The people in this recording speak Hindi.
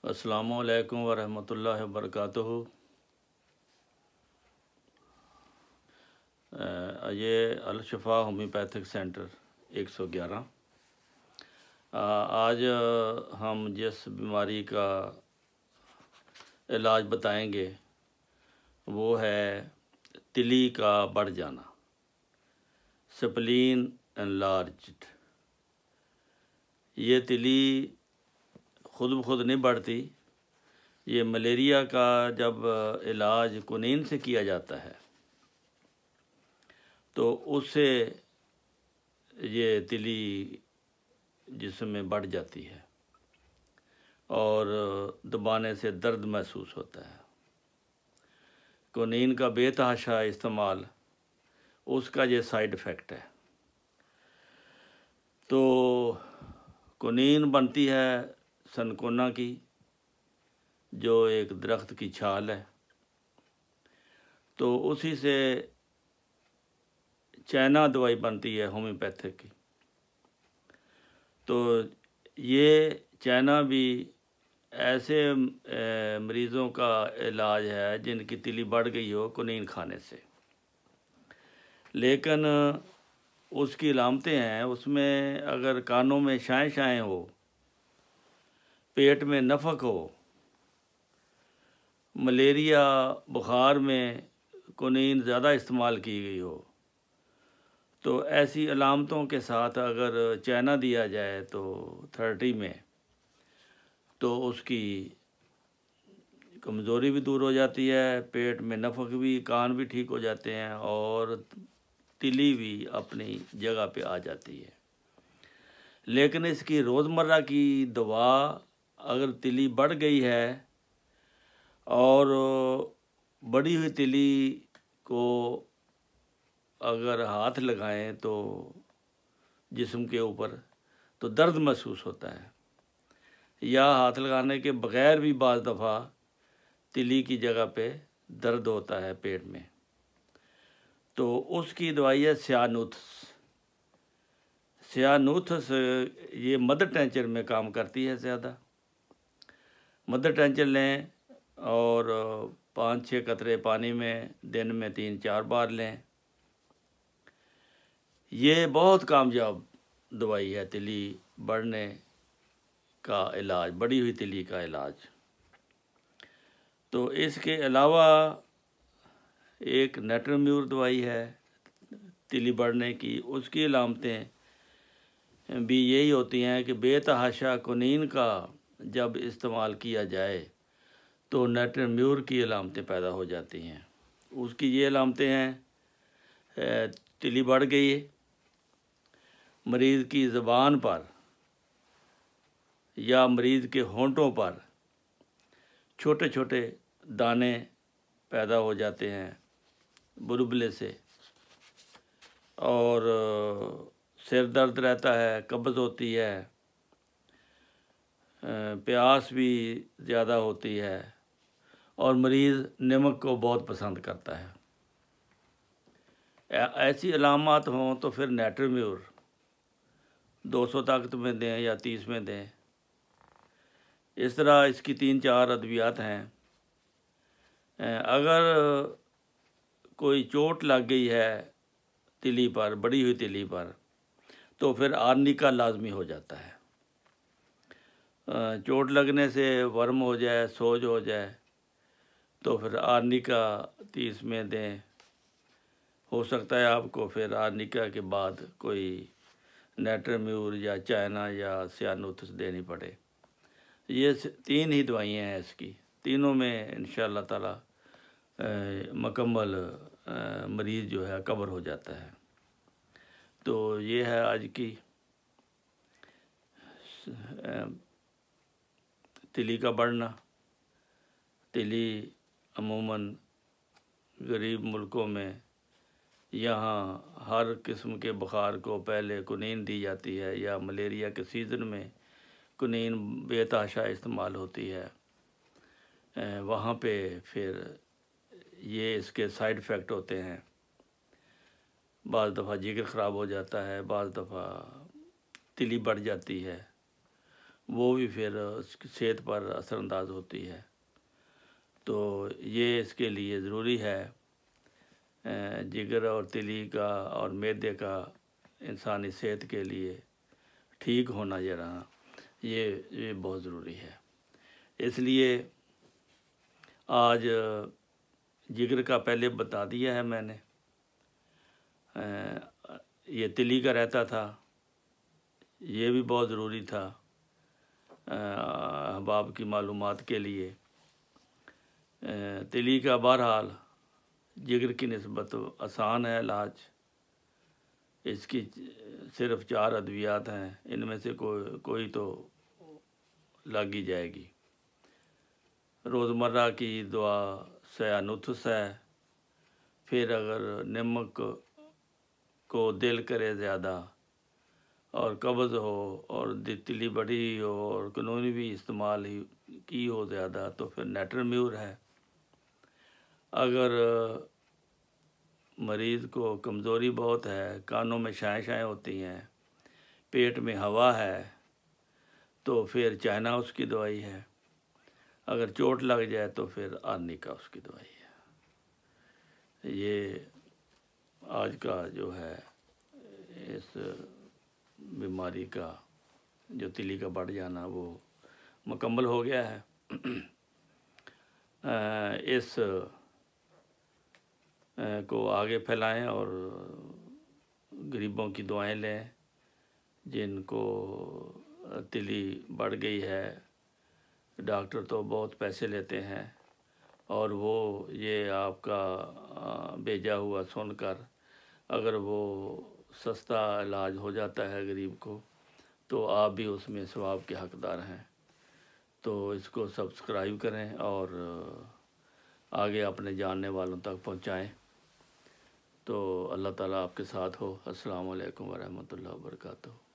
अस्सलामुअलैकुम वरहमतुल्लाहि वबरकातुहू। ये अल-शिफा होम्योपैथिक सेंटर 111। आज हम जिस बीमारी का इलाज बताएंगे वो है तिली का बढ़ जाना, स्प्लीन एनलार्ज्ड। ये तिली खुद ब खुद नहीं बढ़ती। ये मलेरिया का जब इलाज कुनीन से किया जाता है तो उससे ये तिली जिसमें बढ़ जाती है और दबाने से दर्द महसूस होता है। कुनीन का बेतहाशा इस्तेमाल, उसका ये साइड इफ़ेक्ट है। तो कुनीन बनती है सनकोना की, जो एक दरख्त की छाल है। तो उसी से चाइना दवाई बनती है होम्योपैथिक की। तो ये चाइना भी ऐसे मरीज़ों का इलाज है जिनकी तिली बढ़ गई हो कुनीन खाने से। लेकिन उसकी अलामतें हैं, उसमें अगर कानों में शाएँ शाएँ हो, पेट में नफक हो, मलेरिया बुखार में कुनीन ज़्यादा इस्तेमाल की गई हो, तो ऐसी अलामतों के साथ अगर चाइना दिया जाए तो 30 में, तो उसकी कमज़ोरी भी दूर हो जाती है, पेट में नफक भी, कान भी ठीक हो जाते हैं और तिली भी अपनी जगह पे आ जाती है। लेकिन इसकी रोज़मर्रा की दवा, अगर तिली बढ़ गई है और बढ़ी हुई तिली को अगर हाथ लगाएं तो जिस्म के ऊपर, तो दर्द महसूस होता है, या हाथ लगाने के बग़ैर भी बाज़ दफ़ा तिली की जगह पे दर्द होता है पेट में। तो उसकी दवाई है सियानूथस। सियानूथस ये मदर टेंचर में काम करती है ज़्यादा। मदर टेंचर लें और 5-6 कतरे पानी में दिन में 3-4 बार लें। ये बहुत कामयाब दवाई है तिली बढ़ने का इलाज, बढ़ी हुई तिली का इलाज। तो इसके अलावा एक नेट्रम्यूर दवाई है तिली बढ़ने की। उसकी अलामतें भी यही होती हैं कि बेतहाशा कुनीन का जब इस्तेमाल किया जाए तो नेट्रम्यूर की अलामतें पैदा हो जाती हैं। उसकी ये अलामतें हैं, तिली बढ़ गई है, मरीज़ की ज़बान पर या मरीज़ के होंठों पर छोटे छोटे दाने पैदा हो जाते हैं बुलबुले से, और सिर दर्द रहता है, कब्ज़ होती है, प्यास भी ज़्यादा होती है और मरीज़ नमक को बहुत पसंद करता है। ऐसी अलामात हों तो फिर नेट्रम्यूर 200 ताकत में दें या 30 में दें। इस तरह इसकी 3-4 अद्वियात हैं। अगर कोई चोट लग गई है तिली पर, बढ़ी हुई तिली पर, तो फिर आर्निका लाजमी हो जाता है। चोट लगने से वर्म हो जाए, सोज हो जाए, तो फिर आर्निका 30 में दें। हो सकता है आपको फिर आर्निका के बाद कोई नेट्रम्यूर या चाइना या सियानूथस देनी पड़े। ये 3 ही दवाइयाँ हैं इसकी। तीनों में इंशाअल्लाह ताला मुकम्मल मरीज़ जो है कवर हो जाता है। तो ये है आज की तिली का बढ़ना। तिली अमूमन गरीब मुल्कों में यहाँ हर किस्म के बुखार को पहले कुनीन दी जाती है, या मलेरिया के सीज़न में कुनीन बेतहाशा इस्तेमाल होती है। वहाँ पे फिर ये इसके साइड इफ़ेक्ट होते हैं। बाज़ दफ़ा जिगर ख़राब हो जाता है, बाज़ दफ़ा तिली बढ़ जाती है, वो भी फिर उसकी सेहत पर असरअंदाज होती है। तो ये इसके लिए ज़रूरी है जिगर और तिली का और मैदे का इंसानी सेहत के लिए ठीक होना ये बहुत ज़रूरी है। इसलिए आज जिगर का पहले बता दिया है मैंने। ये तिली का रहता था, ये भी बहुत ज़रूरी था अहबाब की मालूमात के लिए। तिली का बहरहाल जिगर की निस्बत आसान है इलाज। इसकी सिर्फ 4 अद्वियात हैं, इनमें से कोई तो लग ही जाएगी। रोज़मर्रा की दुआ सयानुथस है। फिर अगर नमक को दिल करे ज़्यादा और कब्ज़ हो और तिली बड़ी हो और कानूनी भी इस्तेमाल ही की हो ज़्यादा तो फिर नेटरम्यूर है। अगर मरीज़ को कमज़ोरी बहुत है, कानों में शाएँ होती हैं, पेट में हवा है, तो फिर चाइना उसकी दवाई है। अगर चोट लग जाए तो फिर आर्निका उसकी दवाई है। ये आज का जो है इस बीमारी का जो तिली का बढ़ जाना वो मुकम्मल हो गया है। इस को आगे फैलाएं और गरीबों की दुआएं लें जिनको तिली बढ़ गई है। डॉक्टर तो बहुत पैसे लेते हैं और वो ये आपका भेजा हुआ सुनकर अगर वो सस्ता इलाज हो जाता है गरीब को तो आप भी उसमें सवाब के हकदार हैं। तो इसको सब्सक्राइब करें और आगे अपने जानने वालों तक पहुंचाएं। तो अल्लाह ताला आपके साथ हो। अस्सलाम वालेकुम वरहमतुल्लाहि वबरकातुहू।